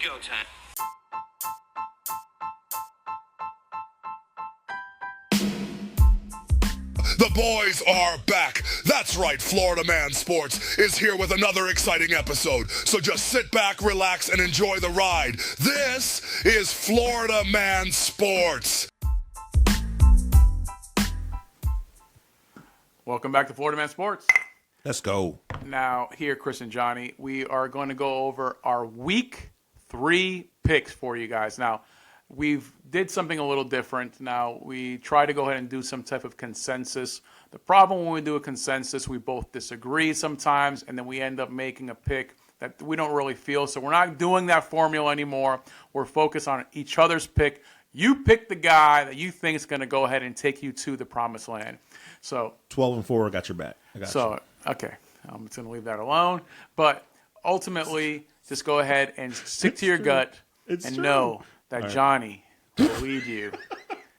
go time. The boys are back. That's right, Florida Man Sports is here with another exciting episode. So just sit back, relax, and enjoy the ride. This is Florida Man Sports. Welcome back to Florida Man Sports. Let's go. Now, here, Chris and Johnny, we are going to go over our Week 3 picks for you guys. Now, we've did something a little different. Now, we try to go ahead and do some type of consensus. The problem when we do a consensus, we both disagree sometimes, and then we end up making a pick that we don't really feel. So we're not doing that formula anymore. We're focused on each other's pick. You pick the guy that you think is going to go ahead and take you to the promised land. So 12-4, got your back. I got you. Okay, I'm just going to leave that alone. But ultimately, just go ahead and stick to your gut and know that Johnny will lead you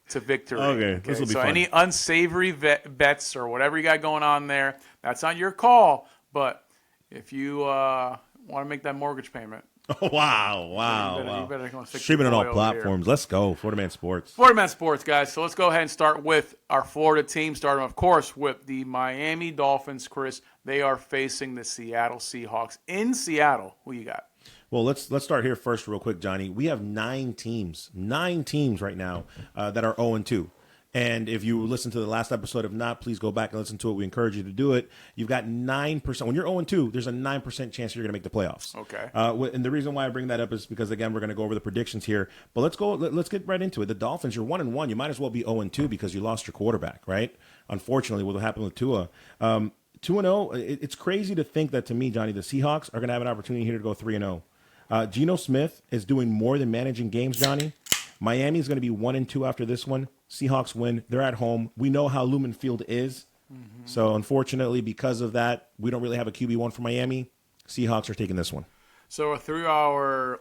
to victory. Okay, this will be so fun. any unsavory bets or whatever you got going on there, that's not your call. But if you want to make that mortgage payment, Wow. you better go stick Streaming your on all boy over platforms. Let's go. Florida Man Sports. Florida Man Sports, guys. So let's go ahead and start with our Florida team, starting, of course, with the Miami Dolphins, Chris. They are facing the Seattle Seahawks in Seattle. Who you got? Well, let's start here first real quick, Johnny. We have 9 teams right now that are 0-2. And if you listen to the last episode, if not, please go back and listen to it. We encourage you to do it. You've got 9%. When you're 0-2, there's a 9% chance you're going to make the playoffs. Okay. And the reason why I bring that up is because, again, we're going to go over the predictions here. But let's get right into it. The Dolphins, you're 1-1. You might as well be 0-2 because you lost your quarterback, right? Unfortunately, what happened with Tua. 2-0, it's crazy to think that, to me, Johnny, the Seahawks are going to have an opportunity here to go 3-0. Geno Smith is doing more than managing games, Johnny. Miami is going to be 1-2 after this one. Seahawks win. They're at home. We know how Lumen Field is. Mm-hmm. So, unfortunately, because of that, we don't really have a QB1 for Miami. Seahawks are taking this one. So a 3-hour,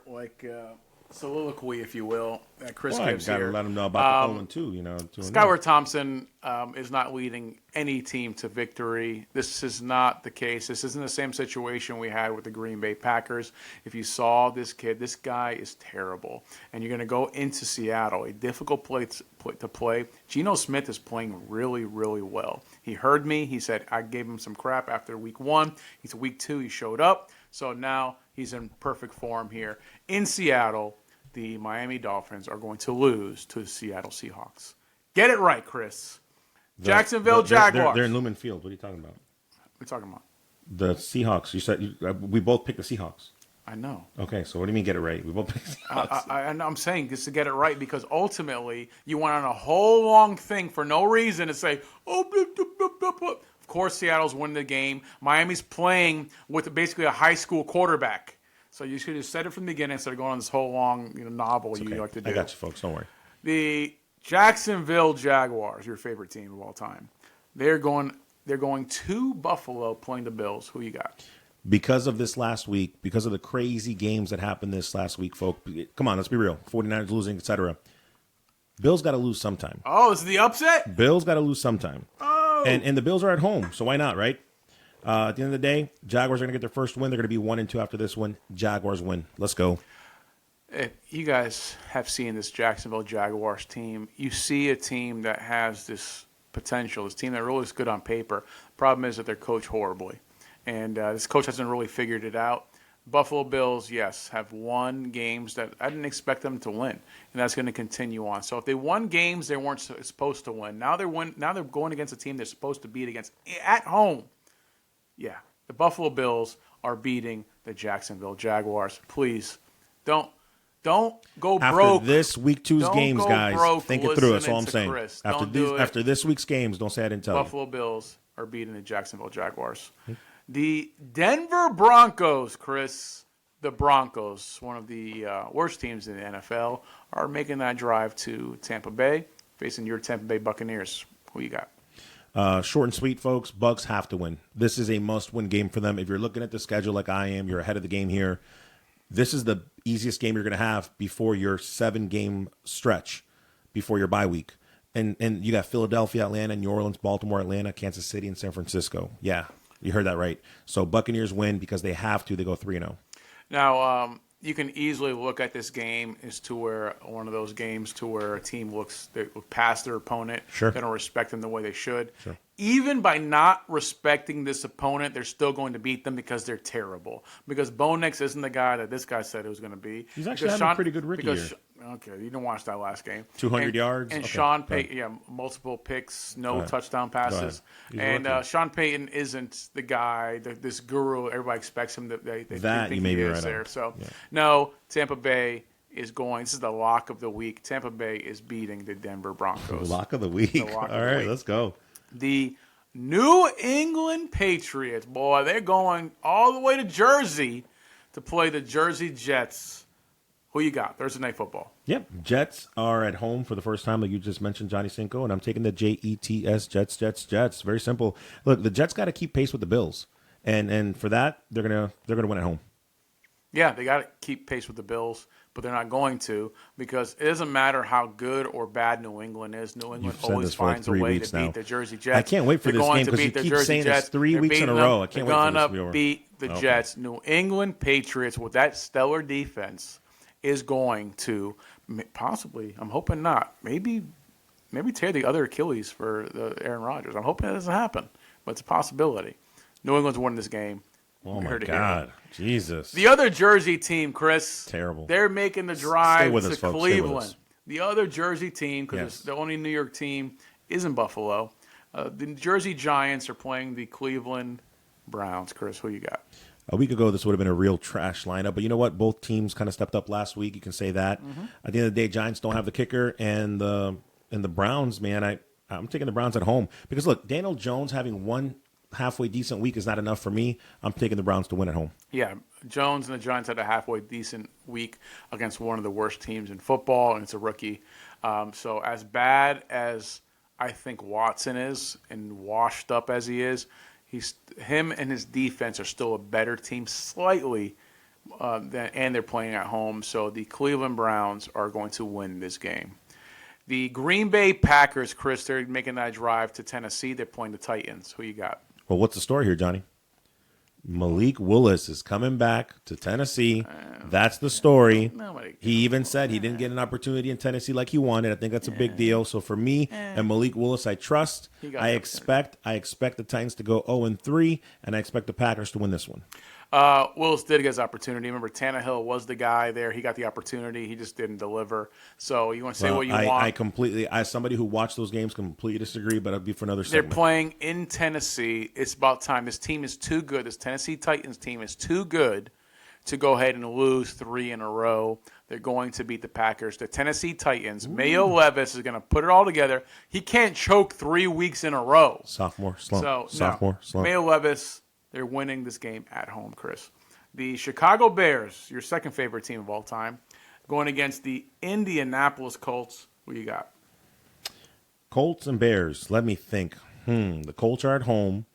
soliloquy, if you will, that Chris gives I got to here. let them know about the 0-2, 2-0. Skylar Thompson is not leading any team to victory. This is not the case. This isn't the same situation we had with the Green Bay Packers. If you saw this kid, this guy is terrible. And you're going to go into Seattle, a difficult place to play. Geno Smith is playing really, really well. He heard me. He said I gave him some crap after week 1. He's week 2. He showed up. So now he's in perfect form here. In Seattle, the Miami Dolphins are going to lose to the Seattle Seahawks. Get it right, Chris. Jacksonville Jaguars. They're in Lumen Field. What are you talking about? What are you talking about? The Seahawks. You said we both picked the Seahawks. I know. Okay, so what do you mean get it right? We both picked the Seahawks. I'm saying just to get it right because ultimately you went on a whole long thing for no reason to say, blah, blah, blah, blah, blah. Of course, Seattle's winning the game. Miami's playing with basically a high school quarterback. So you should have said it from the beginning instead of going on this whole long novel you like to do. I got you, folks. Don't worry. The Jacksonville Jaguars, your favorite team of all time, they're going to Buffalo playing the Bills. Who you got? Because of this last week, because of the crazy games that happened this last week, folks, come on, let's be real. 49ers losing, etc. Bills got to lose sometime. Oh, is it the upset? Bills got to lose sometime. Oh. And the Bills are at home, so why not, right? At the end of the day, Jaguars are going to get their first win. They're going to be 1-2 after this one. Jaguars win. Let's go. If you guys have seen this Jacksonville Jaguars team, you see a team that has this potential, this team that really is good on paper. Problem is that they're coached horribly. And this coach hasn't really figured it out. Buffalo Bills, yes, have won games that I didn't expect them to win, and that's going to continue on. So if they won games they weren't supposed to win, now they're going against a team they're supposed to beat against at home. Yeah, the Buffalo Bills are beating the Jacksonville Jaguars. Please, don't go broke. After this week 2's Don't games, go broke broke think it through. That's all I'm listening to saying. Chris. After this week's games, don't say I didn't tell you. Buffalo Bills are beating the Jacksonville Jaguars. The Denver Broncos, Chris, the Broncos, one of the worst teams in the NFL, are making that drive to Tampa Bay, facing your Tampa Bay Buccaneers. Who you got? Short and sweet, folks. Bucs have to win. This is a must-win game for them. If you're looking at the schedule like I am, you're ahead of the game here. This is the easiest game you're going to have before your 7-game stretch, before your bye week. And you got Philadelphia, Atlanta, New Orleans, Baltimore, Atlanta, Kansas City, and San Francisco. Yeah, you heard that right. So Buccaneers win because they have to. They go 3-0. Now, you can easily look at this game as to where one of those games to where a team they look past their opponent. Sure. They don't respect them the way they should. Sure. Even by not respecting this opponent, they're still going to beat them because they're terrible. Because Bo Nix isn't the guy that this guy said it was going to be. He's actually having a pretty good rookie year. Okay, you didn't watch that last game. 200 yards. And okay. Sean Payton, multiple picks, no touchdown passes. And Sean Payton isn't the guy, this guru. Everybody expects him to. They think you may he be is right there. on. So no, Tampa Bay is going. This is the lock of the week. Tampa Bay is beating the Denver Broncos. Lock of the week. All right, let's go. The New England Patriots, boy, they're going all the way to Jersey to play the Jersey Jets. Who you got? Thursday Night Football. Yep. Jets are at home for the first time, like you just mentioned, Johnny Cinco, and I'm taking the Jets, Jets. Very simple. Look, the Jets got to keep pace with the Bills, and for that, they're gonna win at home. Yeah, they got to keep pace with the Bills, but they're not going to because it doesn't matter how good or bad New England is. New England always finds a way to beat the Jersey Jets. I can't wait for this game because you keep saying it's 3 weeks in a row. I can't wait for this to be over. They're going to beat the Jets. New England Patriots with that stellar defense is going to possibly, I'm hoping not, maybe tear the other Achilles for Aaron Rodgers. I'm hoping that doesn't happen, but it's a possibility. New England's winning this game. Oh, my God. Jesus. The other Jersey team, Chris. Terrible. They're making the drive to to Cleveland. The other Jersey team, because the only New York team is in Buffalo. The Jersey Giants are playing the Cleveland Browns. Chris, who you got? A week ago, this would have been a real trash lineup. But you know what? Both teams kind of stepped up last week. You can say that. Mm-hmm. At the end of the day, Giants don't have the kicker. And the Browns, man, I'm taking the Browns at home. Because, look, Daniel Jones having one halfway decent week is not enough for me. I'm taking the Browns to win at home. Yeah, Jones and the Giants had a halfway decent week against one of the worst teams in football, and it's a rookie. So as bad as I think Watson is and washed up as he is, him and his defense are still a better team slightly, and they're playing at home. So the Cleveland Browns are going to win this game. The Green Bay Packers, Chris, they're making that drive to Tennessee. They're playing the Titans. Who you got? Well, what's the story here, Johnny? Malik Willis is coming back to Tennessee. That's the story. He even said he didn't get an opportunity in Tennessee like he wanted. I think that's a big deal. So for me and Malik Willis, I trust. I expect the Titans to go 0-3, and I expect the Packers to win this one. Willis did get his opportunity. Remember, Tannehill was the guy there. He got the opportunity. He just didn't deliver. So you want to say what you want. I completely, as somebody who watched those games, completely disagree, but it'll be for another segment. They're playing in Tennessee. It's about time. This team is too good. This Tennessee Titans team is too good to go ahead and lose 3 in a row. They're going to beat the Packers. The Tennessee Titans, Mayo Levis is going to put it all together. He can't choke 3 weeks in a row. Sophomore slump. Slump. Mayo Levis, they're winning this game at home, Chris. The Chicago Bears, your second favorite team of all time, going against the Indianapolis Colts. Who you got? Colts and Bears. Let me think. The Colts are at home.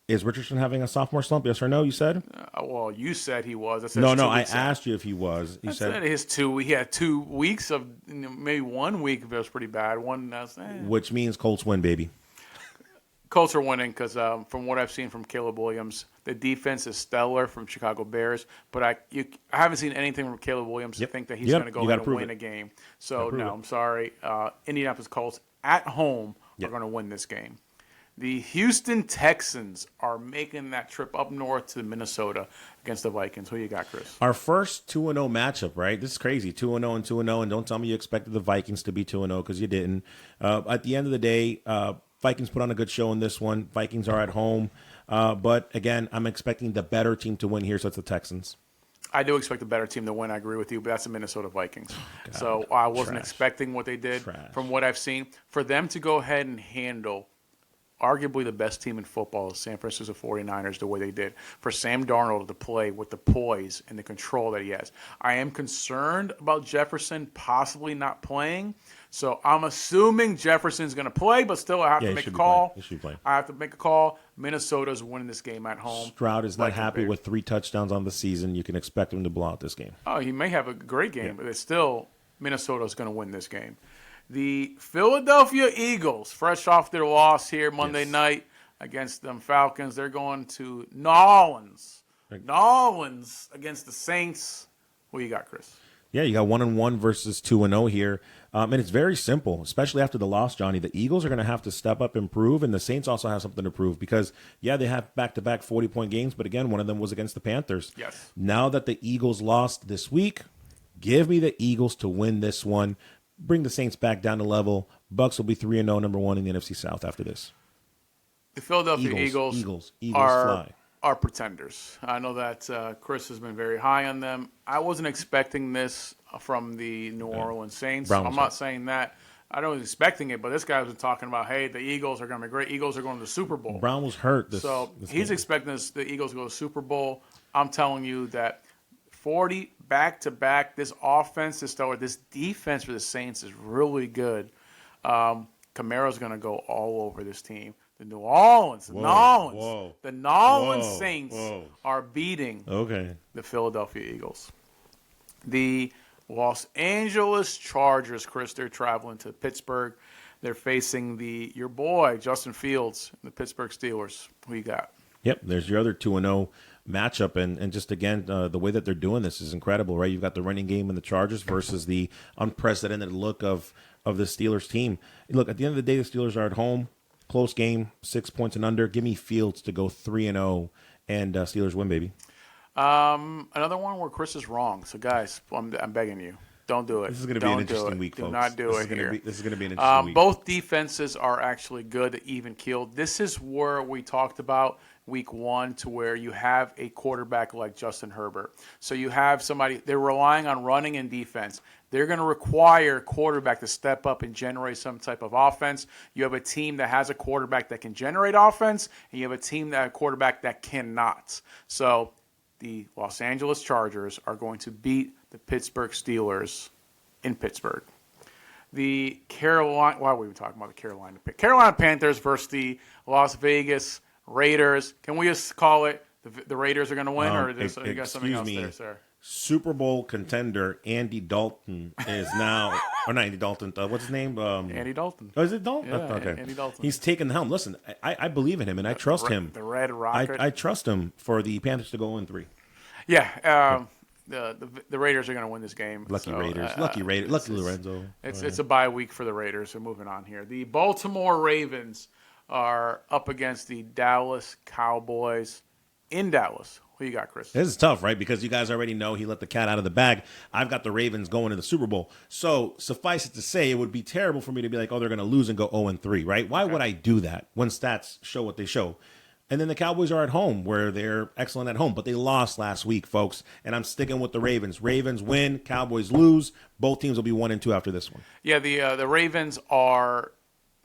Is Richardson having a sophomore slump? Yes or no? You said. Well, you said he was. I asked you if he was. You said He had 2 weeks of maybe 1 week that was pretty bad. Which means Colts win, baby. Colts are winning because from what I've seen from Caleb Williams, the defense is stellar from Chicago Bears. But I haven't seen anything from Caleb Williams to think that he's going to go and win a game. So no, I'm sorry. Indianapolis Colts at home are going to win this game. The Houston Texans are making that trip up north to Minnesota against the Vikings. Who you got, Chris? Our first 2-0 matchup, right? This is crazy. 2-0 and 2-0, and don't tell me you expected the Vikings to be 2-0 because you didn't. At the end of the day, Vikings put on a good show in this one. Vikings are at home. But, again, I'm expecting the better team to win here, so it's the Texans. I do expect the better team to win. I agree with you, but that's the Minnesota Vikings. So I wasn't expecting what they did from what I've seen. For them to go ahead and handle arguably the best team in football is San Francisco 49ers the way they did. For Sam Darnold to play with the poise and the control that he has. I am concerned about Jefferson possibly not playing. So I'm assuming Jefferson's going to play, but still I have to make a call. I have to make a call. Minnesota's winning this game at home. Stroud is not happy with 3 touchdowns on the season. You can expect him to blow out this game. Oh, he may have a great game, but it's still Minnesota's going to win this game. The Philadelphia Eagles, fresh off their loss here Monday night against them Falcons, they're going to New Orleans against the Saints. What you got, Chris? Yeah, you got 1-1 versus 2-0 here. And it's very simple, especially after the loss, Johnny. The Eagles are going to have to step up and prove, and the Saints also have something to prove because, yeah, they have back-to-back 40-point games, but again, one of them was against the Panthers. Yes. Now that the Eagles lost this week, give me the Eagles to win this one. Bring the Saints back down to level. Bucks will be 3-0, number one in the NFC South after this. The Philadelphia Eagles fly. Are pretenders. I know that Chris has been very high on them. I wasn't expecting this from the New Orleans Saints. I'm not saying that. I wasn't expecting it, but this guy's been talking about, hey, the Eagles are going to be great. Eagles are going to the Super Bowl. Brown was hurt. This he's game. expecting the Eagles to go to the Super Bowl. I'm telling you that 40 back-to-back, this offense, this defense for the Saints is really good. Kamara's going to go all over this team. The New Orleans Saints are beating the Philadelphia Eagles. The Los Angeles Chargers, Chris, they're traveling to Pittsburgh. They're facing your boy, Justin Fields, the Pittsburgh Steelers. Who you got? Yep, there's your other 2-0 matchup. And just, again, the way that they're doing this is incredible, right? You've got the running game in the Chargers versus the unprecedented look of the Steelers team. Look, at the end of the day, the Steelers are at home. Close game, 6 points and under. Give me Fields to go 3-0 and Steelers win, baby. Another one where Chris is wrong. So, guys, I'm begging you, don't do it. This is going to be an interesting week, folks. Do not do it here. This is going to be an interesting week. Both defenses are actually good, even keeled. This is where we talked about week one to where you have a quarterback like Justin Herbert. So you have somebody, they're relying on running and defense. They're going to require a quarterback to step up and generate some type of offense. You have a team that has a quarterback that can generate offense, and you have a quarterback that cannot. So the Los Angeles Chargers are going to beat the Pittsburgh Steelers in Pittsburgh. The Carolina, why were we talking about the Carolina Panthers versus the Las Vegas Raiders. Can we just call it the Raiders are going to win, or you got something else there, sir? Super Bowl contender Andy Dalton is now, or not Andy Dalton, what's his name? Andy Dalton. Oh, is it Dalton? Yeah, okay. Andy Dalton. He's taking the helm. Listen, I believe in him, and I trust him. The Red Rocket. I trust him for the Panthers to go 0-3. Yeah, the Raiders are going to win this game. Lucky Raiders. Lucky Lorenzo. It's a bye week for the Raiders, so moving on here. The Baltimore Ravens are up against the Dallas Cowboys in Dallas. Who you got, Chris? This is tough, right? Because you guys already know he let the cat out of the bag. I've got the Ravens going to the Super Bowl. So suffice it to say, it would be terrible for me to be like, oh, they're going to lose and go 0-3, right? Why would I do that when stats show what they show? And then the Cowboys are at home, where they're excellent at home, but they lost last week, folks. And I'm sticking with the Ravens. Ravens win, Cowboys lose. Both teams will be 1-2 after this one. Yeah, the Ravens are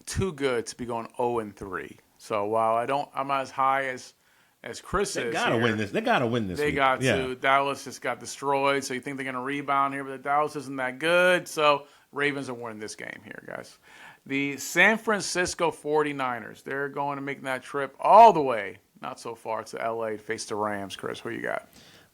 too good to be going 0-3. So while I'm not as high as Chris is, they gotta win this. They gotta win this. They week. got to. Dallas just got destroyed, so you think they're going to rebound here, but Dallas isn't that good. So Ravens are winning this game here, guys. The San Francisco 49ers, they're going to make that trip all the way, not so far, to L.A. to face the Rams. Chris, who you got?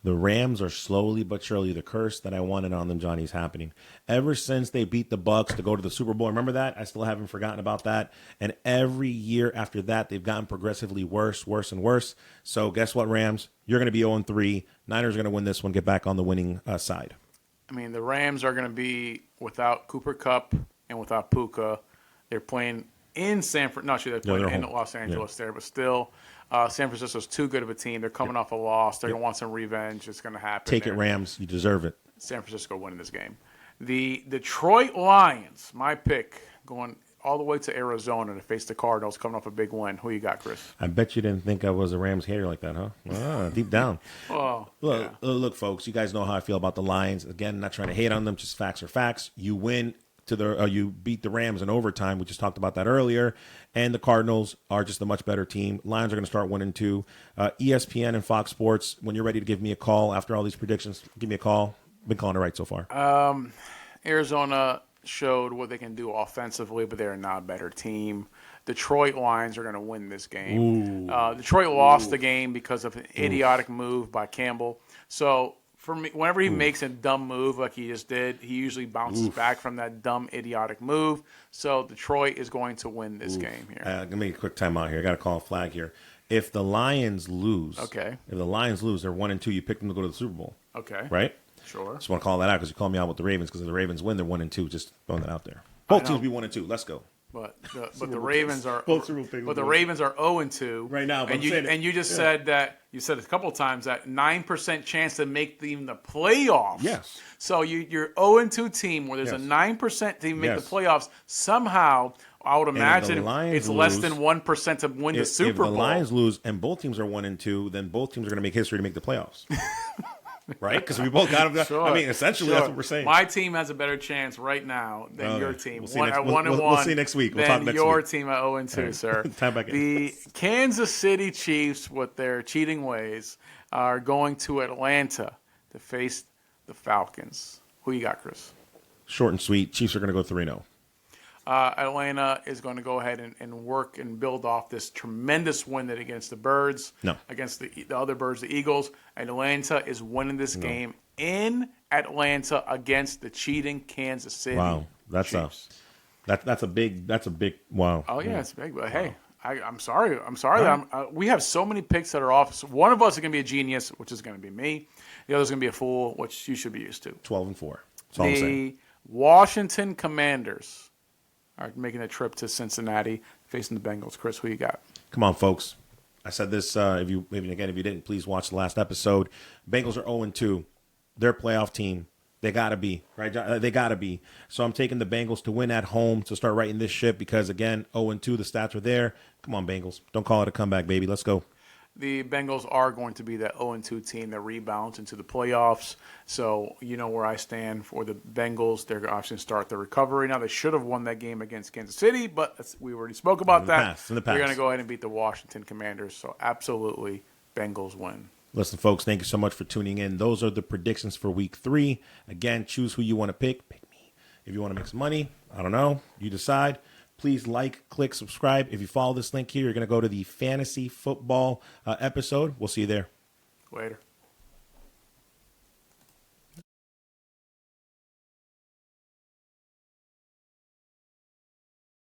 The Rams are slowly but surely, the curse that I wanted on them, Johnny, is happening. Ever since they beat the Bucks to go to the Super Bowl, remember that? I still haven't forgotten about that. And every year after that, they've gotten progressively worse, and worse. So guess what, Rams? You're going to be 0-3. Niners are going to win this one, get back on the winning side. I mean, the Rams are going to be without Cooper Kupp and without Puka. They're playing in they're playing in Los Angeles there, but still, San Francisco's too good of a team. They're coming off a loss. They're going to want some revenge. It's going to happen. Take it, Rams. You deserve it. San Francisco winning this game. The Detroit Lions, my pick, going all the way to Arizona to face the Cardinals, coming off a big win. Who you got, Chris? I bet you didn't think I was a Rams hater like that, huh? Deep down. Look, folks, you guys know how I feel about the Lions. Again, not trying to hate on them, just facts are facts. You win. You beat the Rams in overtime. We just talked about that earlier. And the Cardinals are just a much better team. Lions are going to start 1-2. ESPN and Fox Sports, when you're ready to give me a call after all these predictions, give me a call. Been calling it right so far. Arizona showed what they can do offensively, but they're not a better team. Detroit Lions are going to win this game. Detroit lost the game because of an idiotic move by Campbell. So for me, whenever he makes a dumb move like he just did, he usually bounces back from that dumb, idiotic move. So Detroit is going to win this game here. Let me make a quick timeout here. I got to call a flag here. If the Lions lose, they're 1-2. You pick them to go to the Super Bowl. Okay. Right? Sure. Just want to call that out because you called me out with the Ravens because if the Ravens win, they're 1-2. Just throwing that out there. Both teams be 1-2. Let's go. But the Ravens are Both Super Bowl but the Ravens are 0-2 right now. But and you just said that you said it a couple of times that 9% chance to make even the playoffs. Yes. So you're 0-2 team where there's a 9% to make the playoffs. Somehow, I would imagine it's less than 1% to win the Super Bowl. If the Lions lose and both teams are 1-2, then both teams are going to make history to make the playoffs. Right? Because we both got them. Sure. I mean, essentially, that's what we're saying. My team has a better chance right now than your team. We'll see we'll see next week. We'll talk next your week. team at 0-2, right. Sir. Time back in. The Kansas City Chiefs, with their cheating ways, are going to Atlanta to face the Falcons. Who you got, Chris? Short and sweet. Chiefs are going to go 3-0. Atlanta is going to go ahead and work and build off this tremendous win that against the Birds, against the other Birds, the Eagles. Atlanta is winning this game in Atlanta against the cheating Kansas City. Wow, that's Chiefs. that's a big wow. Oh yeah, it's big. But hey, I'm sorry. That we have so many picks that are off. So one of us is going to be a genius, which is going to be me. The other is going to be a fool, which you should be used to. 12-4. That's all I'm saying. The Washington Commanders are making a trip to Cincinnati, facing the Bengals. Chris, who you got? Come on, folks. I said this. If you didn't, please watch the last episode. Bengals are 0-2. They're a playoff team. They gotta be right. They gotta be. So I'm taking the Bengals to win at home to start writing this ship because again, 0-2. The stats are there. Come on, Bengals. Don't call it a comeback, baby. Let's go. The Bengals are going to be that 0-2 team that rebounds into the playoffs. So you know where I stand for the Bengals. They're obviously going to start the recovery. Now, they should have won that game against Kansas City, but we already spoke about that. In the past. They're going to go ahead and beat the Washington Commanders. So absolutely, Bengals win. Listen, folks, thank you so much for tuning in. Those are the predictions for week 3. Again, choose who you want to pick. Pick me. If you want to make some money, I don't know. You decide. Please like, click, subscribe. If you follow this link here, you're going to go to the fantasy football episode. We'll see you there. Later.